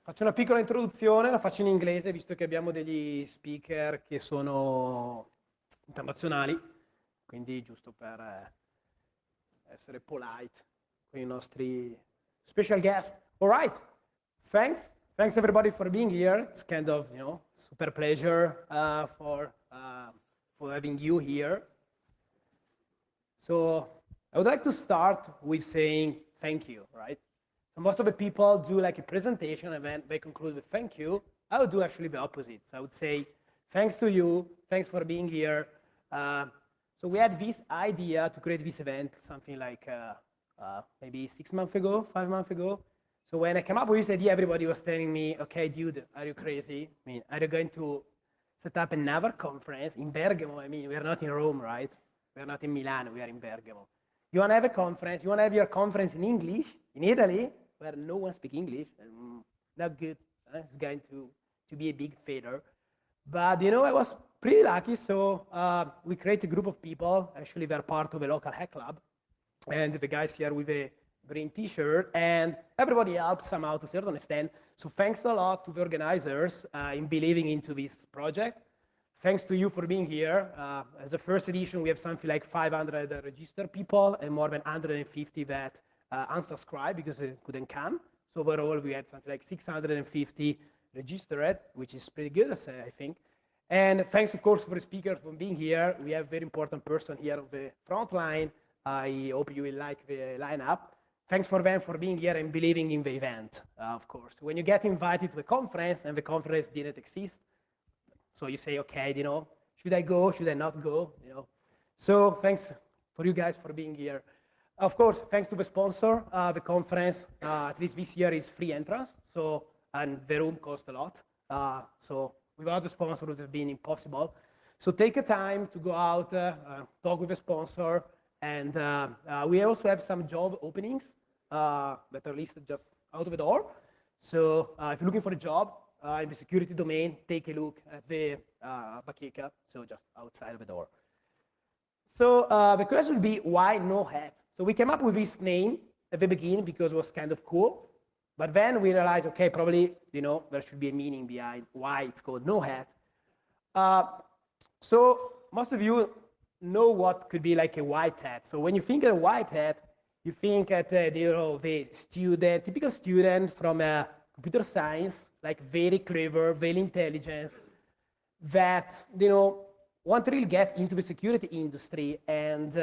Faccio una piccola introduzione, la faccio in inglese visto che abbiamo degli speaker che sono internazionali, quindi giusto per essere polite con i nostri special guest. All right, thanks everybody for being here. It's kind of, super pleasure for having you here. So I would like to start with saying thank you, right? So most of the people do like a presentation and then they conclude with thank you. I would do actually the opposite. So I would say thanks to you, thanks for being here. So we had this idea to create this event something like maybe 6 months ago, 5 months ago. So when I came up with this idea, everybody was telling me, okay, dude, are you crazy? I mean, are you going to set up another conference in Bergamo? I mean, we are not in Rome, right? We are not in Milan, we are in Bergamo. You want to have a conference, you want to have your conference in English, in Italy, where no one speaks English, not good. It's going to be a big failure. But, I was pretty lucky, so we created a group of people. Actually, they're part of a local hack club. And the guys here with a green t-shirt, and everybody helped somehow to a certain extent. So thanks a lot to the organizers in believing into this project. Thanks to you for being here. As the first edition, we have something like 500 registered people and more than 150 that unsubscribed because they couldn't come. So overall, we had something like 650 registered, which is pretty good, I think. And thanks, of course, for the speaker for being here. We have a very important person here on the front line. I hope you will like the lineup. Thanks for them for being here and believing in the event, of course. When you get invited to a conference and the conference didn't exist, so you say, okay, should I go? Should I not go? So thanks for you guys for being here. Of course, thanks to the sponsor, the conference, at least this year is free entrance. So, and the room costs a lot. So without the sponsor, it would have been impossible. So take a time to go out, talk with the sponsor. And we also have some job openings that are listed just out of the door. So if you're looking for a job, in the security domain, take a look at the bacheca, so just outside of the door. So the question would be, why no hat? So we came up with this name at the beginning because it was kind of cool. But then we realized, okay, probably, there should be a meaning behind why it's called no hat. So most of you know what could be like a white hat. So when you think of a white hat, you think at the student, typical student from a computer science, like very clever, very intelligent, that want to really get into the security industry. And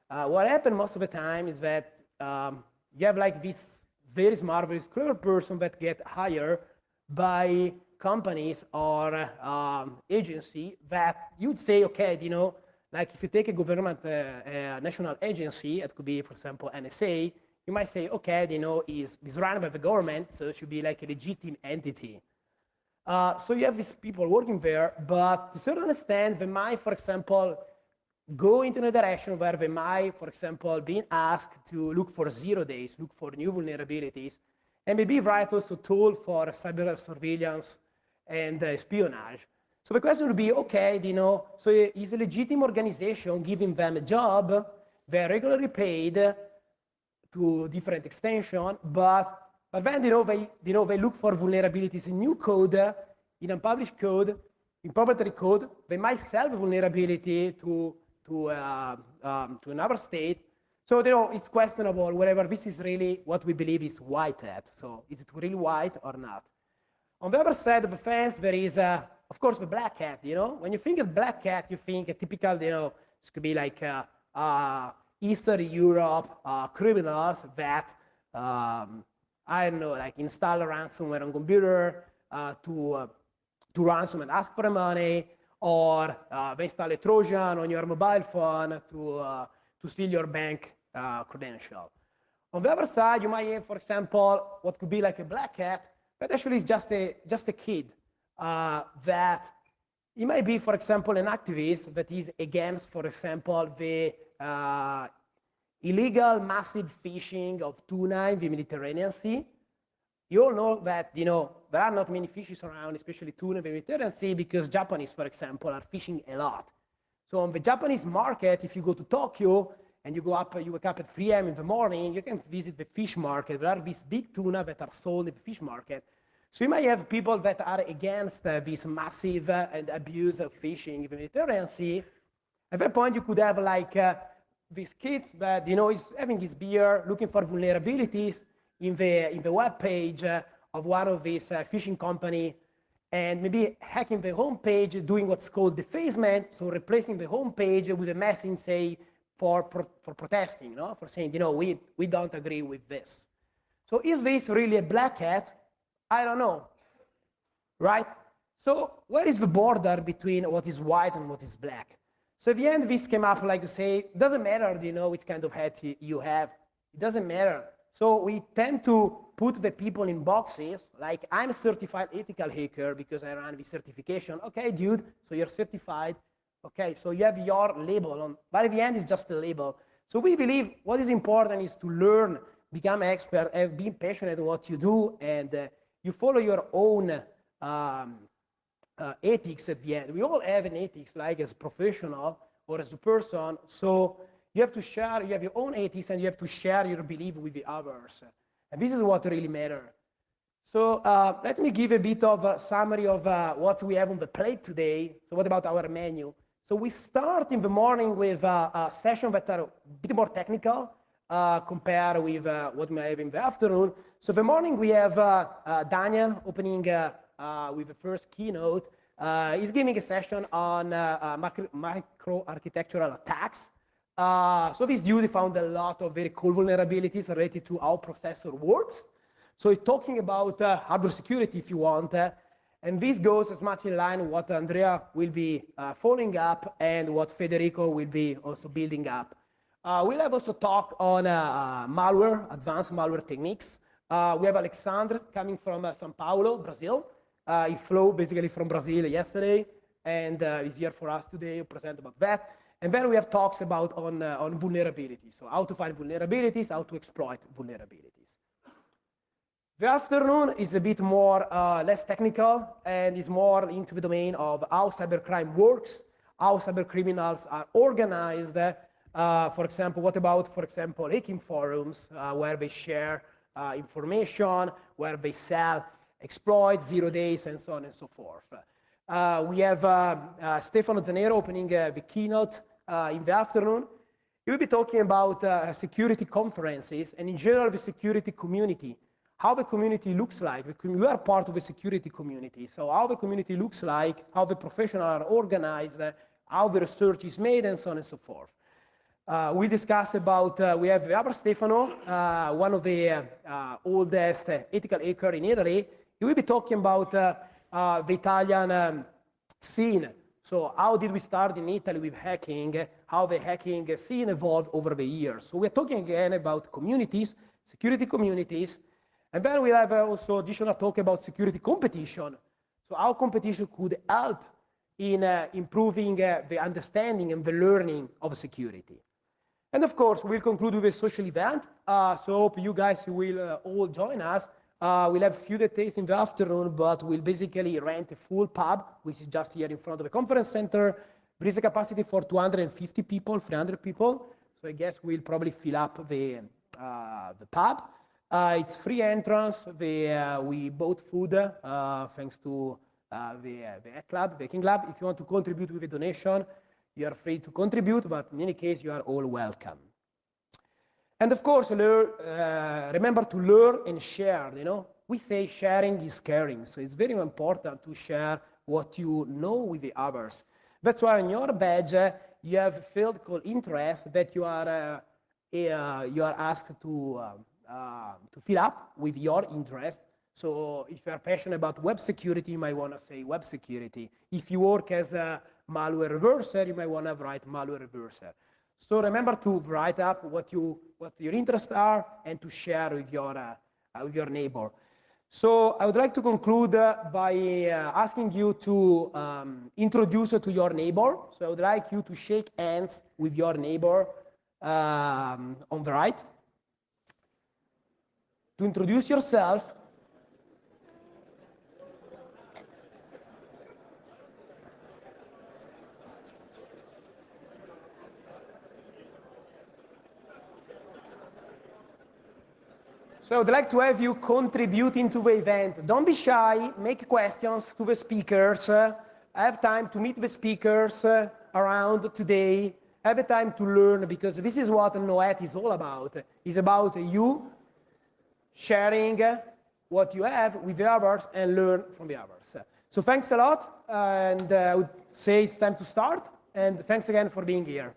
what happened most of the time is that you have like this very smart, very clever person that get hired by companies or agency that you'd say, okay, like if you take a government, a national agency, it could be, for example, NSA, you might say, okay, is run by the government, so it should be like a legitimate entity. So you have these people working there, but to a certain extent, they might, for example, go into a direction where they might, for example, be asked to look for 0 days, look for new vulnerabilities, and maybe write also tool for cyber surveillance and espionage. So the question would be, okay, so is a legitimate organization giving them a job, they're regularly paid to different extension, but then they look for vulnerabilities in new code, in unpublished code, in proprietary code. They might sell the vulnerability to another state. So it's questionable whether this is really what we believe is white hat. So is it really white or not? On the other side of the fence, there is, of course, the black hat. When you think of black hat, you think a typical, this could be like Eastern Europe criminals that, I don't know, like install a ransomware on computer to ransom and ask for the money, or they install a Trojan on your mobile phone to steal your bank credential. On the other side, you might have, for example, what could be like a black hat, but actually is just a kid that he might be, for example, an activist that is against, for example, the illegal massive fishing of tuna in the Mediterranean Sea. You all know that, there are not many fishes around, especially tuna in the Mediterranean Sea, because Japanese, for example, are fishing a lot. So on the Japanese market, if you go to Tokyo and you wake up at 3 a.m. in the morning, you can visit the fish market. There are these big tuna that are sold in the fish market. So you might have people that are against this massive and abuse of fishing in the Mediterranean Sea. At that point, you could have like these kids that is having his beer, looking for vulnerabilities in the web page of one of these fishing company, and maybe hacking the homepage, doing what's called defacement, so replacing the homepage with a message, say, for protesting, for saying, we don't agree with this. So is this really a black hat? I don't know, right? So where is the border between what is white and what is black? So at the end, this came up like to say, it doesn't matter, which kind of hat you have. It doesn't matter. So we tend to put the people in boxes, like I'm a certified ethical hacker because I ran the certification. Okay, dude, so you're certified. Okay, so you have your label on, but at the end, it's just a label. So we believe what is important is to learn, become expert, and be passionate in what you do, and you follow your own ethics at the end. We all have an ethics, like as a professional or as a person. So you have to share, you have your own ethics, and you have to share your belief with the others. And this is what really matters. So let me give a bit of a summary of what we have on the plate today. So what about our menu? So we start in the morning with a session that are a bit more technical compared with what we have in the afternoon. So the morning we have Daniel opening with the first keynote. He's giving a session on micro-architectural attacks. So this dude found a lot of very cool vulnerabilities related to how processor works. So he's talking about hardware security, if you want, and this goes as much in line with what Andrea will be following up and what Federico will be also building up. We'll have also talk on malware, advanced malware techniques. We have Alexandre coming from São Paulo, Brazil. He flew basically from Brazil yesterday, and he's here for us today to present about that. And then we have talks about on vulnerabilities, so how to find vulnerabilities, how to exploit vulnerabilities. The afternoon is a bit more less technical and is more into the domain of how cybercrime works, how cybercriminals are organized. For example, what about, for example, hacking forums where they share information, where they sell exploits, 0 days, and so on and so forth. We have Stefano Zanero opening the keynote in the afternoon. He will be talking about security conferences and in general the security community, how the community looks like. We are part of a security community, so how the community looks like, how the professionals are organized, how the research is made, and so on and so forth. We discuss about, we have the other Stefano, one of the oldest ethical hacker in Italy. He will be talking about the Italian scene. So how did we start in Italy with hacking, how the hacking scene evolved over the years. So we're talking again about communities, security communities, and then we have also additional talk about security competition. So how competition could help in improving the understanding and the learning of security. And of course, we'll conclude with a social event. So hope you guys will all join us. We'll have a few details in the afternoon, but we'll basically rent a full pub, which is just here in front of the conference center. There is a capacity for 250 people, 300 people. So I guess we'll probably fill up the pub. It's free entrance. We bought food thanks to the Hacking Lab. If you want to contribute with a donation, you are free to contribute, but in any case, you are all welcome. And of course, remember to learn and share. We say sharing is caring, so it's very important to share what you know with the others. That's why on your badge you have a field called interest that you are asked to fill up with your interest. So if you are passionate about web security, you might want to say web security. If you work as a malware reverser, you might want to write malware reverser. So remember to write up what your interests are and to share with your neighbor. So I would like to conclude by asking you to introduce to your neighbor. So I would like you to shake hands with your neighbor on the right. To introduce yourself. So I would like to have you contributing to the event. Don't be shy, make questions to the speakers. Have time to meet the speakers around today. Have a time to learn, because this is what Noet is all about. It's about you sharing what you have with the others and learn from the others. So thanks a lot, and I would say it's time to start, and thanks again for being here.